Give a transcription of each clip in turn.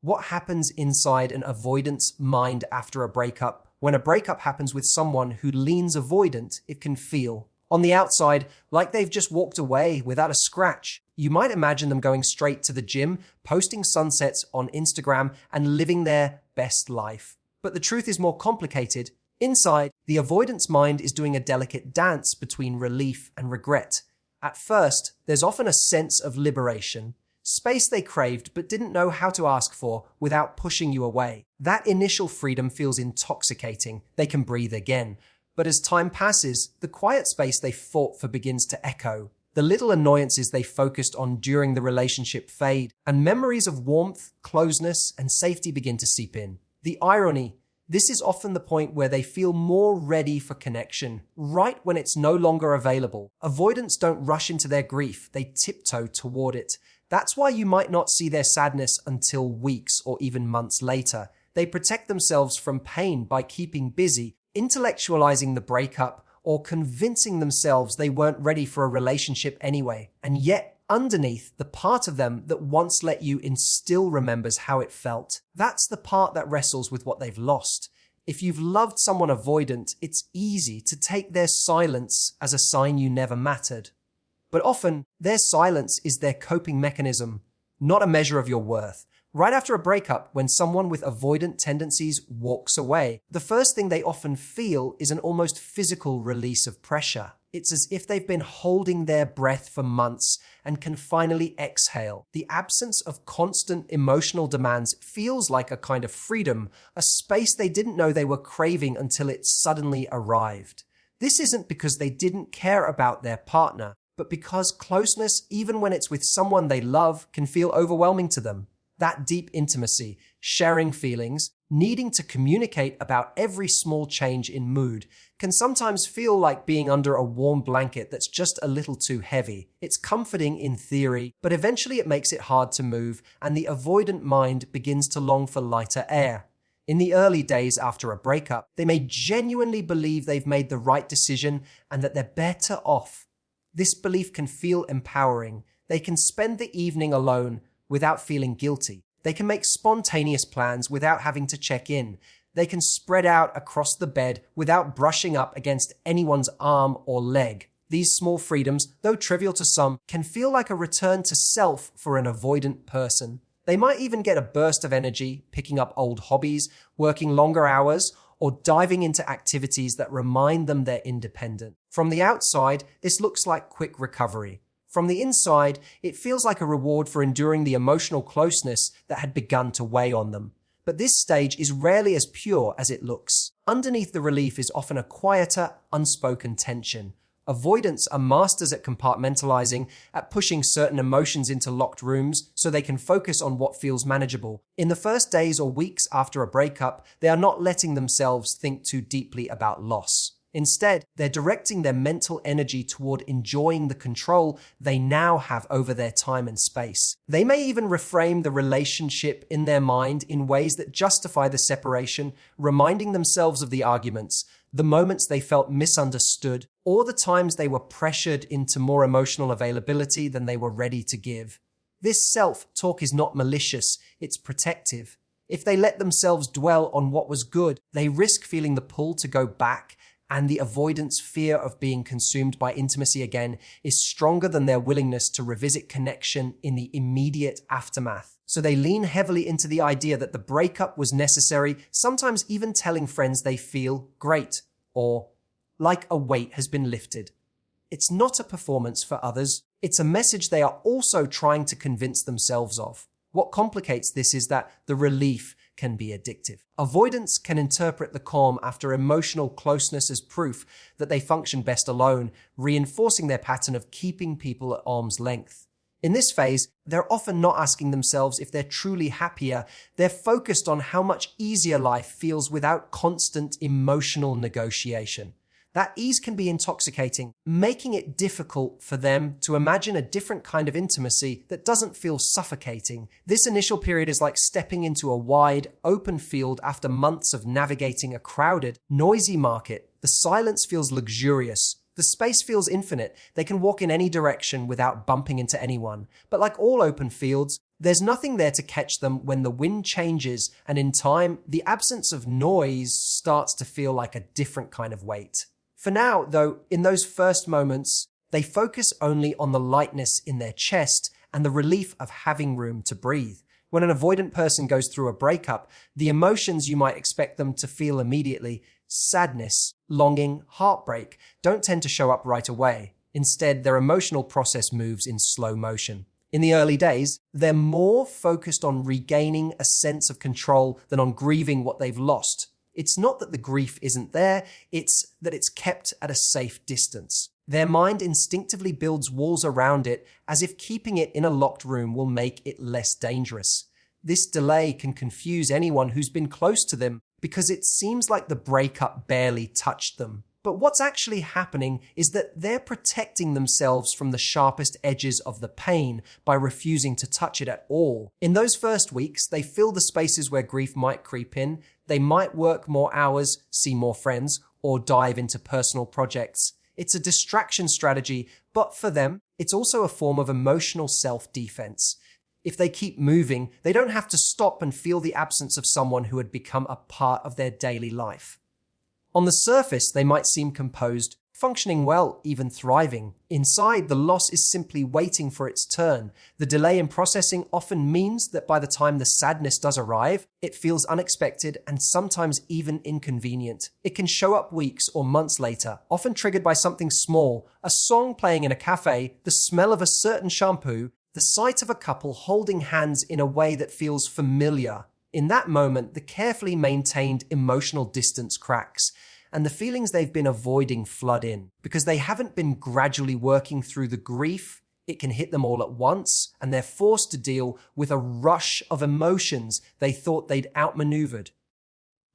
What happens inside an avoidant's mind after a breakup? When a breakup happens with someone who leans avoidant, it can feel, on the outside, like they've just walked away without a scratch. You might imagine them going straight to the gym, posting sunsets on Instagram, and living their best life. But the truth is more complicated. Inside, the avoidance mind is doing a delicate dance between relief and regret. At first, there's often a sense of liberation, space they craved but didn't know how to ask for without pushing you away. That initial freedom feels intoxicating. They can breathe again. But as time passes, the quiet space they fought for begins to echo. The little annoyances they focused on during the relationship fade, and memories of warmth, closeness, and safety begin to seep in. The irony: this is often the point where they feel more ready for connection, right when it's no longer available. Avoidants don't rush into their grief, they tiptoe toward it. That's why you might not see their sadness until weeks or even months later. They protect themselves from pain by keeping busy, intellectualizing the breakup, or convincing themselves they weren't ready for a relationship anyway. And yet, underneath, the part of them that once let you in still remembers how it felt. That's the part that wrestles with what they've lost. If you've loved someone avoidant, it's easy to take their silence as a sign you never mattered. But often, their silence is their coping mechanism, not a measure of your worth. Right after a breakup, when someone with avoidant tendencies walks away, the first thing they often feel is an almost physical release of pressure. It's as if they've been holding their breath for months and can finally exhale. The absence of constant emotional demands feels like a kind of freedom, a space they didn't know they were craving until it suddenly arrived. This isn't because they didn't care about their partner, but because closeness, even when it's with someone they love, can feel overwhelming to them. That deep intimacy, sharing feelings, needing to communicate about every small change in mood, can sometimes feel like being under a warm blanket that's just a little too heavy. It's comforting in theory, but eventually it makes it hard to move, and the avoidant mind begins to long for lighter air. In the early days after a breakup, they may genuinely believe they've made the right decision and that they're better off. This belief can feel empowering. They can spend the evening alone without feeling guilty. They can make spontaneous plans without having to check in. They can spread out across the bed without brushing up against anyone's arm or leg. These small freedoms, though trivial to some, can feel like a return to self for an avoidant person. They might even get a burst of energy, picking up old hobbies, working longer hours, or diving into activities that remind them they're independent. From the outside, this looks like quick recovery. From the inside, it feels like a reward for enduring the emotional closeness that had begun to weigh on them. But this stage is rarely as pure as it looks. Underneath the relief is often a quieter, unspoken tension. Avoidants are masters at compartmentalizing, at pushing certain emotions into locked rooms so they can focus on what feels manageable. In the first days or weeks after a breakup, they are not letting themselves think too deeply about loss. Instead, they're directing their mental energy toward enjoying the control they now have over their time and space. They may even reframe the relationship in their mind in ways that justify the separation, reminding themselves of the arguments, the moments they felt misunderstood, or the times they were pressured into more emotional availability than they were ready to give. This self-talk is not malicious, it's protective. If they let themselves dwell on what was good, they risk feeling the pull to go back, and the avoidance fear of being consumed by intimacy again is stronger than their willingness to revisit connection in the immediate aftermath. So they lean heavily into the idea that the breakup was necessary, sometimes even telling friends they feel great, or like a weight has been lifted. It's not a performance for others, it's a message they are also trying to convince themselves of. What complicates this is that the relief can be addictive. Avoidants can interpret the calm after emotional closeness as proof that they function best alone, reinforcing their pattern of keeping people at arm's length. In this phase, they're often not asking themselves if they're truly happier. They're focused on how much easier life feels without constant emotional negotiation. That ease can be intoxicating, making it difficult for them to imagine a different kind of intimacy that doesn't feel suffocating. This initial period is like stepping into a wide, open field after months of navigating a crowded, noisy market. The silence feels luxurious. The space feels infinite. They can walk in any direction without bumping into anyone. But like all open fields, There's nothing there to catch them when the wind changes, and in time, the absence of noise starts to feel like a different kind of weight. For now, though, in those first moments, they focus only on the lightness in their chest and the relief of having room to breathe. When an avoidant person goes through a breakup, the emotions you might expect them to feel immediately, sadness, longing, heartbreak, don't tend to show up right away. Instead, their emotional process moves in slow motion. In the early days, they're more focused on regaining a sense of control than on grieving what they've lost. It's not that the grief isn't there, it's that it's kept at a safe distance. Their mind instinctively builds walls around it as if keeping it in a locked room will make it less dangerous. This delay can confuse anyone who's been close to them because it seems like the breakup barely touched them. But what's actually happening is that they're protecting themselves from the sharpest edges of the pain by refusing to touch it at all. In those first weeks, they fill the spaces where grief might creep in. They might work more hours, see more friends, or dive into personal projects. It's a distraction strategy, but for them, it's also a form of emotional self-defense. If they keep moving, they don't have to stop and feel the absence of someone who had become a part of their daily life. On the surface, they might seem composed, functioning well, even thriving. Inside, the loss is simply waiting for its turn. The delay in processing often means that by the time the sadness does arrive, it feels unexpected and sometimes even inconvenient. It can show up weeks or months later, often triggered by something small, a song playing in a cafe, the smell of a certain shampoo, the sight of a couple holding hands in a way that feels familiar. In that moment, the carefully maintained emotional distance cracks, and the feelings they've been avoiding flood in. Because they haven't been gradually working through the grief, it can hit them all at once, and they're forced to deal with a rush of emotions they thought they'd outmaneuvered.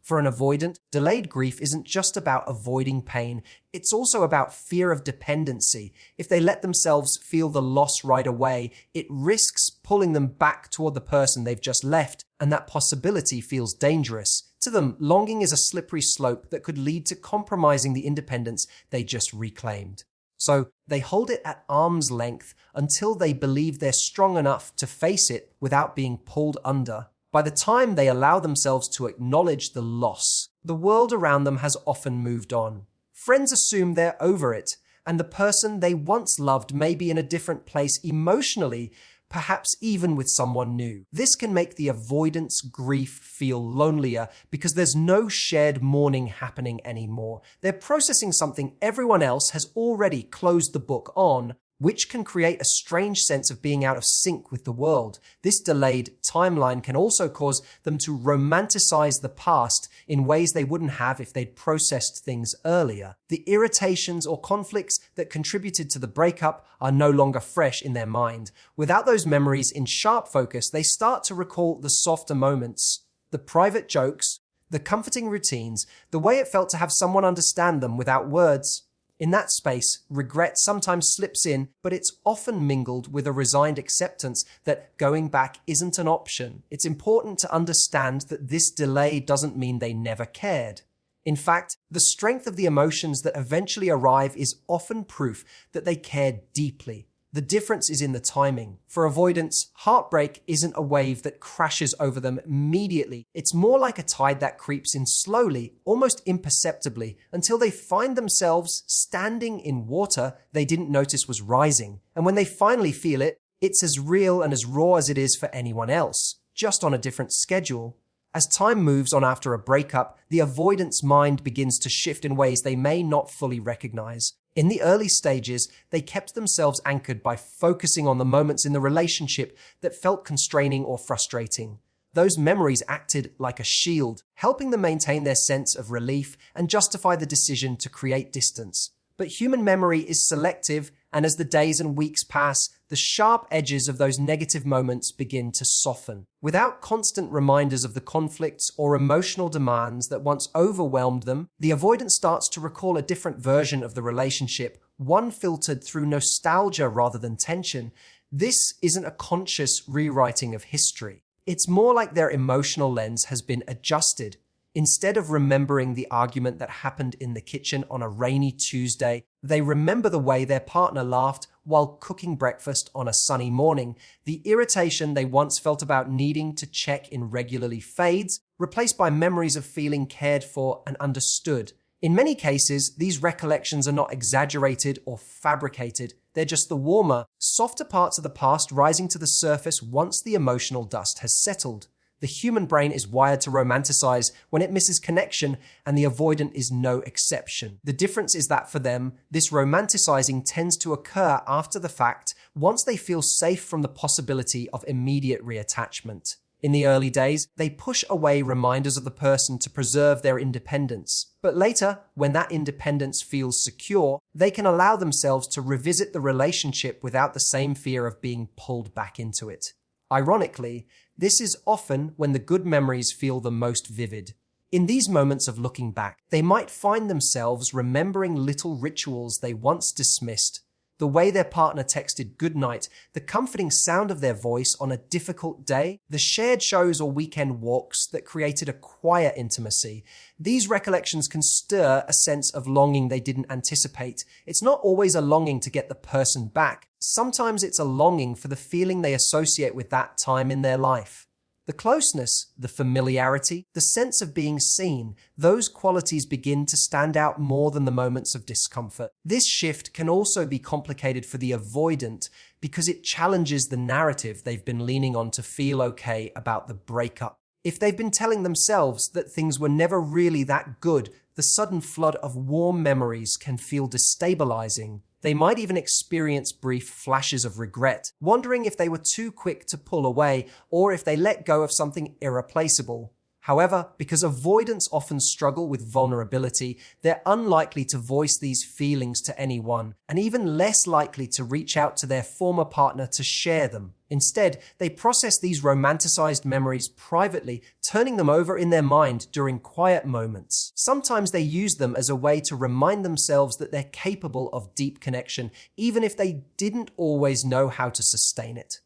For an avoidant, delayed grief isn't just about avoiding pain, it's also about fear of dependency. If they let themselves feel the loss right away, it risks pulling them back toward the person they've just left, and that possibility feels dangerous. To them, longing is a slippery slope that could lead to compromising the independence they just reclaimed. So they hold it at arm's length until they believe they're strong enough to face it without being pulled under. By the time they allow themselves to acknowledge the loss, the world around them has often moved on. Friends assume they're over it, and the person they once loved may be in a different place emotionally, perhaps even with someone new. This can make the avoidance grief feel lonelier because there's no shared mourning happening anymore. They're processing something everyone else has already closed the book on, which can create a strange sense of being out of sync with the world. This delayed timeline can also cause them to romanticize the past in ways they wouldn't have if they'd processed things earlier. The irritations or conflicts that contributed to the breakup are no longer fresh in their mind. Without those memories in sharp focus, they start to recall the softer moments, the private jokes, the comforting routines, the way it felt to have someone understand them without words. In that space, regret sometimes slips in, but it's often mingled with a resigned acceptance that going back isn't an option. It's important to understand that this delay doesn't mean they never cared. In fact, the strength of the emotions that eventually arrive is often proof that they cared deeply. The difference is in the timing. For avoidants, heartbreak isn't a wave that crashes over them immediately. It's more like a tide that creeps in slowly, almost imperceptibly, until they find themselves standing in water they didn't notice was rising. And when they finally feel it, it's as real and as raw as it is for anyone else, just on a different schedule. As time moves on after a breakup, the avoidance mind begins to shift in ways they may not fully recognize. In the early stages, they kept themselves anchored by focusing on the moments in the relationship that felt constraining or frustrating. Those memories acted like a shield, helping them maintain their sense of relief and justify the decision to create distance. But human memory is selective, and as the days and weeks pass, the sharp edges of those negative moments begin to soften. Without constant reminders of the conflicts or emotional demands that once overwhelmed them, the avoidant starts to recall a different version of the relationship, one filtered through nostalgia rather than tension. This isn't a conscious rewriting of history. It's more like their emotional lens has been adjusted. Instead of remembering the argument that happened in the kitchen on a rainy Tuesday, they remember the way their partner laughed while cooking breakfast on a sunny morning. The irritation they once felt about needing to check in regularly fades, replaced by memories of feeling cared for and understood. In many cases, these recollections are not exaggerated or fabricated. They're just the warmer, softer parts of the past rising to the surface once the emotional dust has settled. The human brain is wired to romanticize when it misses connection, and the avoidant is no exception. The difference is that for them, this romanticizing tends to occur after the fact, once they feel safe from the possibility of immediate reattachment. In the early days, they push away reminders of the person to preserve their independence. But later, when that independence feels secure, they can allow themselves to revisit the relationship without the same fear of being pulled back into it. Ironically, this is often when the good memories feel the most vivid. In these moments of looking back, they might find themselves remembering little rituals they once dismissed, the way their partner texted goodnight, the comforting sound of their voice on a difficult day, the shared shows or weekend walks that created a quiet intimacy. These recollections can stir a sense of longing they didn't anticipate. It's not always a longing to get the person back. Sometimes it's a longing for the feeling they associate with that time in their life. The closeness, the familiarity, the sense of being seen, those qualities begin to stand out more than the moments of discomfort. This shift can also be complicated for the avoidant because it challenges the narrative they've been leaning on to feel okay about the breakup. If they've been telling themselves that things were never really that good, the sudden flood of warm memories can feel destabilizing. They might even experience brief flashes of regret, wondering if they were too quick to pull away or if they let go of something irreplaceable. However, because avoidants often struggle with vulnerability, they're unlikely to voice these feelings to anyone, and even less likely to reach out to their former partner to share them. Instead, they process these romanticized memories privately, turning them over in their mind during quiet moments. Sometimes they use them as a way to remind themselves that they're capable of deep connection, even if they didn't always know how to sustain it.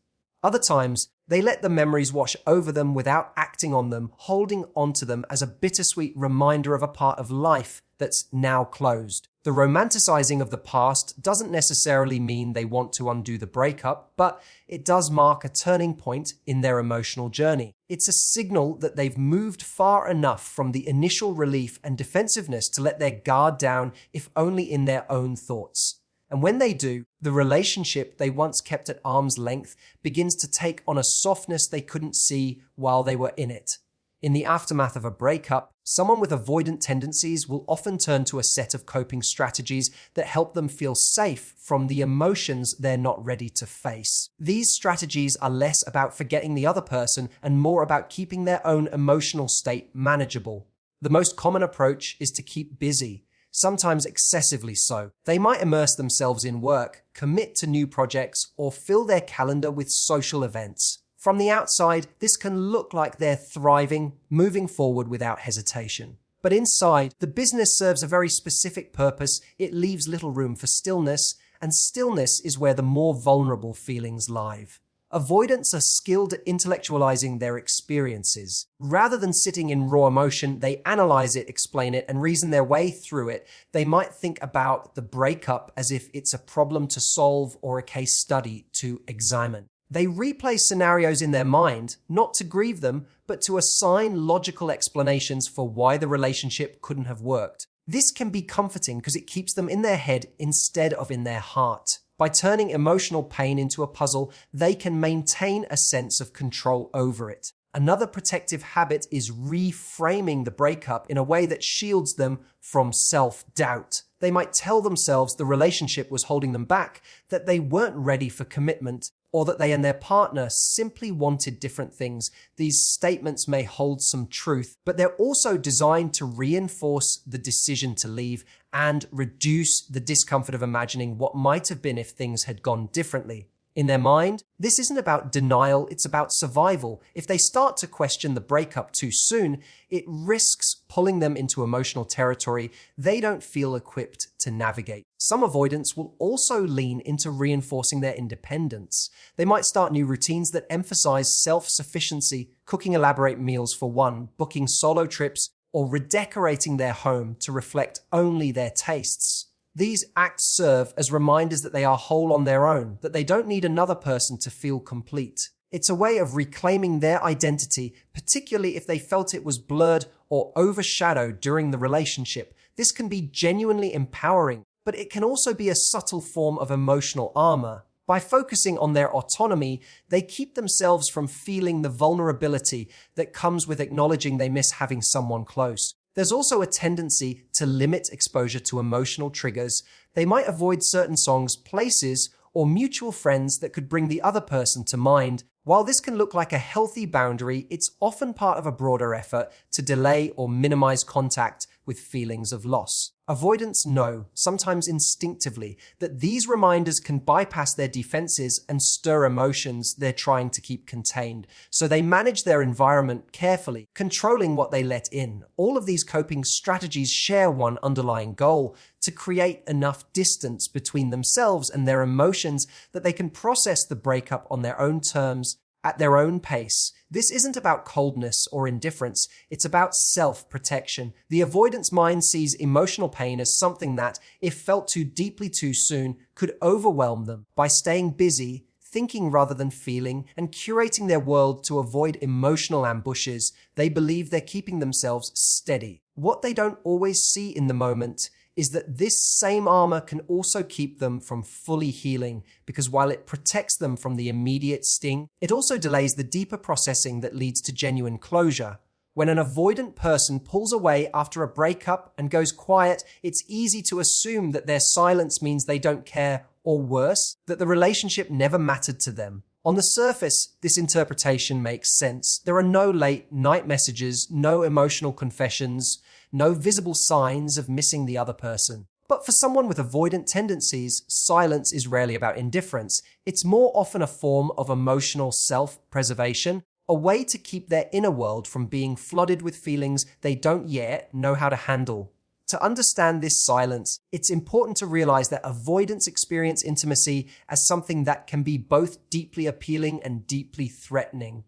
Other times, they let the memories wash over them without acting on them, holding onto them as a bittersweet reminder of a part of life that's now closed. The romanticizing of the past doesn't necessarily mean they want to undo the breakup, but it does mark a turning point in their emotional journey. It's a signal that they've moved far enough from the initial relief and defensiveness to let their guard down, if only in their own thoughts. And when they do, the relationship they once kept at arm's length begins to take on a softness they couldn't see while they were in it. In the aftermath of a breakup, someone with avoidant tendencies will often turn to a set of coping strategies that help them feel safe from the emotions they're not ready to face. These strategies are less about forgetting the other person and more about keeping their own emotional state manageable. The most common approach is to keep busy, sometimes excessively so. They might immerse themselves in work, commit to new projects, or fill their calendar with social events. From the outside, this can look like they're thriving, moving forward without hesitation. But inside, the business serves a very specific purpose. It leaves little room for stillness, and stillness is where the more vulnerable feelings lie. Avoidants are skilled at intellectualizing their experiences. Rather than sitting in raw emotion, they analyze it, explain it, and reason their way through it. They might think about the breakup as if it's a problem to solve or a case study to examine. They replay scenarios in their mind, not to grieve them, but to assign logical explanations for why the relationship couldn't have worked. This can be comforting because it keeps them in their head instead of in their heart. By turning emotional pain into a puzzle, they can maintain a sense of control over it. Another protective habit is reframing the breakup in a way that shields them from self-doubt. They might tell themselves the relationship was holding them back, that they weren't ready for commitment, or that they and their partner simply wanted different things. These statements may hold some truth, but they're also designed to reinforce the decision to leave and reduce the discomfort of imagining what might have been if things had gone differently. In their mind, this isn't about denial, it's about survival. If they start to question the breakup too soon, it risks pulling them into emotional territory they don't feel equipped to navigate. Some avoidants will also lean into reinforcing their independence. They might start new routines that emphasize self-sufficiency, cooking elaborate meals for one, booking solo trips, or redecorating their home to reflect only their tastes. These acts serve as reminders that they are whole on their own, that they don't need another person to feel complete. It's a way of reclaiming their identity, particularly if they felt it was blurred or overshadowed during the relationship. This can be genuinely empowering, but it can also be a subtle form of emotional armor. By focusing on their autonomy, they keep themselves from feeling the vulnerability that comes with acknowledging they miss having someone close. There's also a tendency to limit exposure to emotional triggers. They might avoid certain songs, places, or mutual friends that could bring the other person to mind. While this can look like a healthy boundary, it's often part of a broader effort to delay or minimize contact with feelings of loss. Avoidants know, sometimes instinctively, that these reminders can bypass their defenses and stir emotions they're trying to keep contained. So they manage their environment carefully, controlling what they let in. All of these coping strategies share one underlying goal: to create enough distance between themselves and their emotions that they can process the breakup on their own terms, at their own pace. This isn't about coldness or indifference, it's about self-protection. The avoidance mind sees emotional pain as something that, if felt too deeply too soon, could overwhelm them. By staying busy, thinking rather than feeling, and curating their world to avoid emotional ambushes, they believe they're keeping themselves steady. What they don't always see in the moment is that this same armor can also keep them from fully healing, because while it protects them from the immediate sting, it also delays the deeper processing that leads to genuine closure. When an avoidant person pulls away after a breakup and goes quiet, it's easy to assume that their silence means they don't care, or worse, that the relationship never mattered to them. On the surface, this interpretation makes sense. There are no late night messages, no emotional confessions, no visible signs of missing the other person. But for someone with avoidant tendencies, silence is rarely about indifference. It's more often a form of emotional self-preservation, a way to keep their inner world from being flooded with feelings they don't yet know how to handle. To understand this silence, it's important to realize that avoidants experience intimacy as something that can be both deeply appealing and deeply threatening.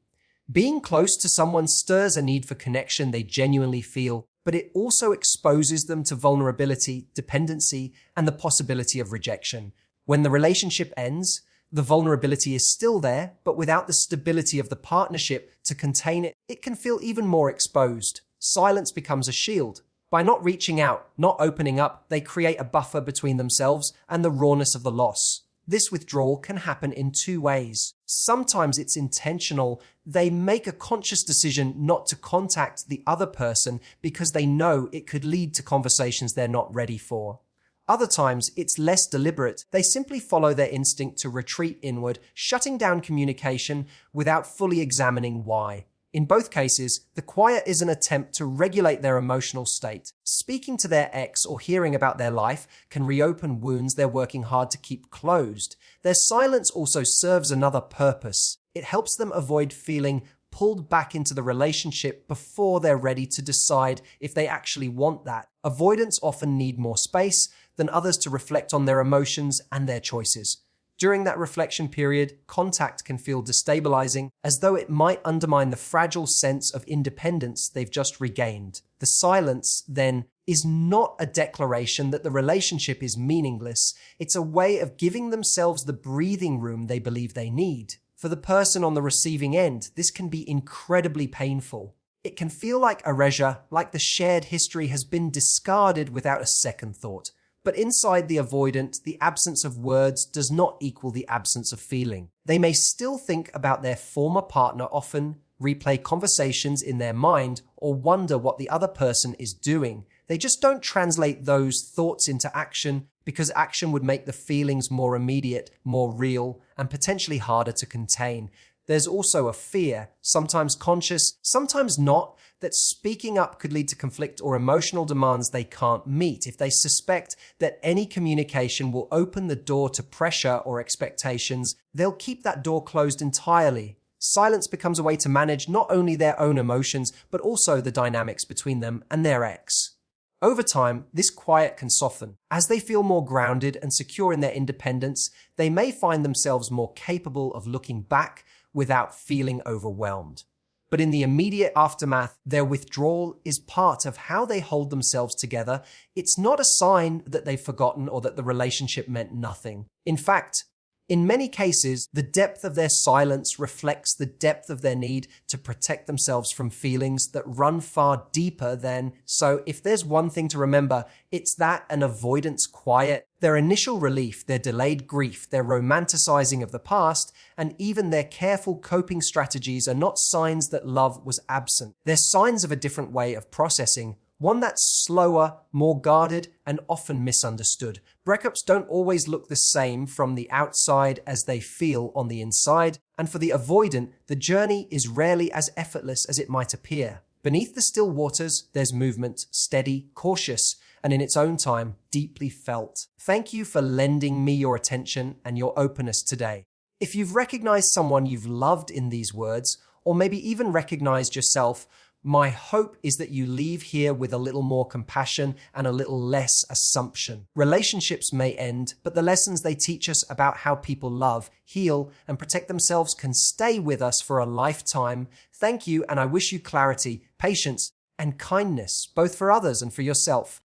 Being close to someone stirs a need for connection they genuinely feel, but it also exposes them to vulnerability, dependency, and the possibility of rejection. When the relationship ends, the vulnerability is still there, but without the stability of the partnership to contain it, it can feel even more exposed. Silence becomes a shield. By not reaching out, not opening up, they create a buffer between themselves and the rawness of the loss. This withdrawal can happen in two ways. Sometimes it's intentional. They make a conscious decision not to contact the other person because they know it could lead to conversations they're not ready for. Other times, it's less deliberate. They simply follow their instinct to retreat inward, shutting down communication without fully examining why. In both cases, the quiet is an attempt to regulate their emotional state. Speaking to their ex or hearing about their life can reopen wounds they're working hard to keep closed. Their silence also serves another purpose. It helps them avoid feeling pulled back into the relationship before they're ready to decide if they actually want that. Avoidants often need more space than others to reflect on their emotions and their choices. During that reflection period, contact can feel destabilizing, as though it might undermine the fragile sense of independence they've just regained. The silence, then, is not a declaration that the relationship is meaningless. It's a way of giving themselves the breathing room they believe they need. For the person on the receiving end, this can be incredibly painful. It can feel like erasure, like the shared history has been discarded without a second thought. But inside the avoidant, the absence of words does not equal the absence of feeling. They may still think about their former partner often, replay conversations in their mind, or wonder what the other person is doing. They just don't translate those thoughts into action because action would make the feelings more immediate, more real, and potentially harder to contain. There's also a fear, sometimes conscious, sometimes not, that speaking up could lead to conflict or emotional demands they can't meet. If they suspect that any communication will open the door to pressure or expectations, they'll keep that door closed entirely. Silence becomes a way to manage not only their own emotions, but also the dynamics between them and their ex. Over time, this quiet can soften. As they feel more grounded and secure in their independence, they may find themselves more capable of looking back without feeling overwhelmed. But in the immediate aftermath, their withdrawal is part of how they hold themselves together. It's not a sign that they've forgotten or that the relationship meant nothing. In fact, in many cases, the depth of their silence reflects the depth of their need to protect themselves from feelings that run far deeper than. So if there's one thing to remember, it's that an avoidance quiet. Their initial relief, their delayed grief, their romanticizing of the past, and even their careful coping strategies are not signs that love was absent. They're signs of a different way of processing, one that's slower, more guarded, and often misunderstood. Breakups don't always look the same from the outside as they feel on the inside, and for the avoidant, the journey is rarely as effortless as it might appear. Beneath the still waters, there's movement, steady, cautious, and in its own time, deeply felt. Thank you for lending me your attention and your openness today. If you've recognized someone you've loved in these words, or maybe even recognized yourself, my hope is that you leave here with a little more compassion and a little less assumption. Relationships may end, but the lessons they teach us about how people love, heal, and protect themselves can stay with us for a lifetime. Thank you, and I wish you clarity, patience, and kindness, both for others and for yourself.